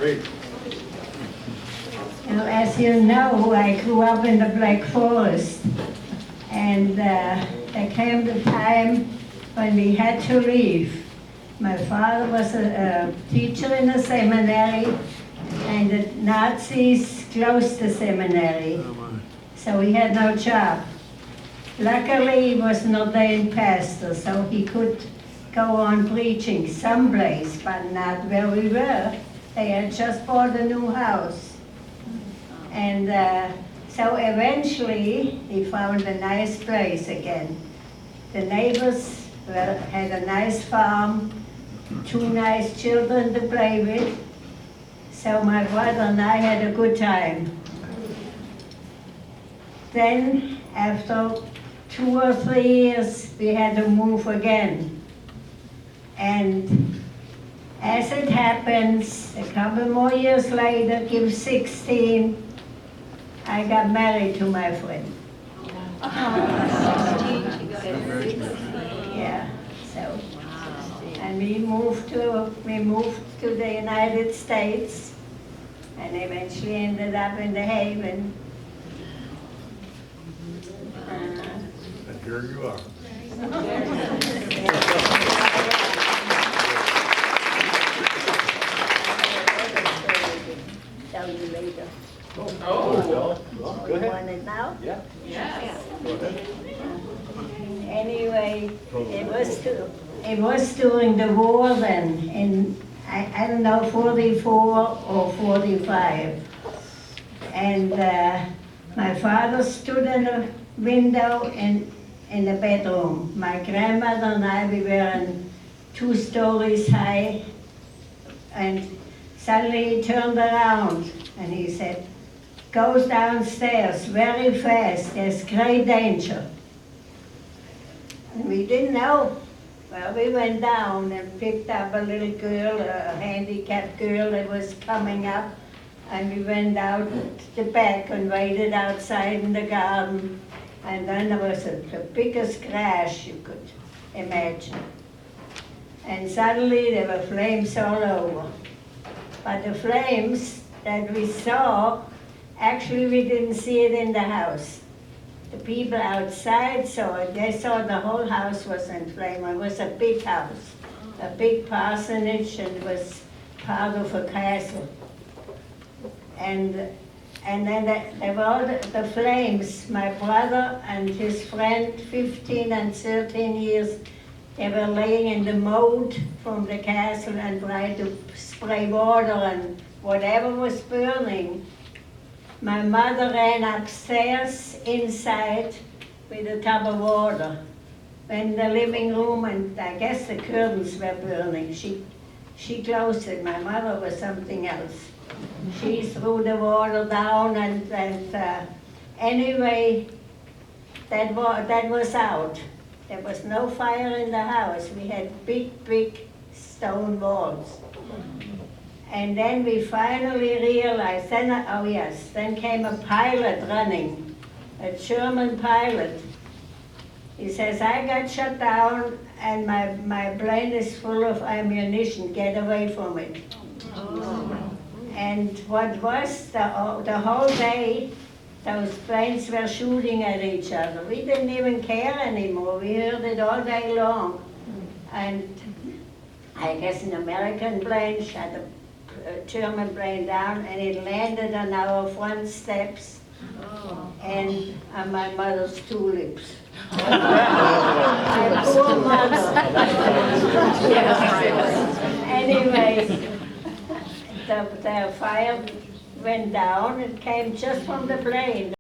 Great. Now, as you know, I grew up in the Black Forest, and there came the time when we had to leave. My father was a teacher in the seminary, and the Nazis closed the seminary, so he had no job. Luckily, he was an ordained pastor, so he could go on preaching someplace, but not where we were. They had just bought a new house. And so eventually, he found a nice place again. The neighbors had a nice farm, 2 nice children to play with. So my brother and I had a good time. Then, after 2 or 3 years, we had to move again. And as it happens, a couple more years later, give 16, I got married to my friend. Yeah, so, and we moved to the United States, and eventually ended up in the Haven. And here you are. Tell you later. Oh, go ahead. Want it now? Yeah. Go ahead. Anyway, it was during the war then, in, I don't know, 44 or 45. And my father stood in a window in the bedroom. My grandmother and I, we were in 2 stories high, and suddenly he turned around and he said, "Goes downstairs very fast, there's great danger." And we didn't know. Well, we went down and picked up a little girl, a handicapped girl that was coming up, and we went out the back and waited outside in the garden. And then there was the biggest crash you could imagine. And suddenly there were flames all over. But the flames that we saw, actually we didn't see it in the house. The people outside saw it. They saw the whole house was in flame. It was a big house, a big parsonage, and it was part of a castle. And then there were all the flames. My brother and his friend, 15 and 13 years, they were laying in the moat from the castle and tried to spray water and whatever was burning. My mother ran upstairs inside with a tub of water. In the living room, and I guess the curtains were burning. She closed it. My mother was something else. She threw the water down, and anyway, that was out. There was no fire in the house. We had big stone walls. And then we finally realized, then came a pilot running, a German pilot. He says, "I got shut down and my plane is full of ammunition, get away from it." Oh. And what was the whole day, those planes were shooting at each other. We didn't even care anymore. We heard it all day long. And I guess an American plane shot a German plane down, and it landed on our front steps and on my mother's tulips. My poor mother. Anyway, the fire went down. It came just from the plane.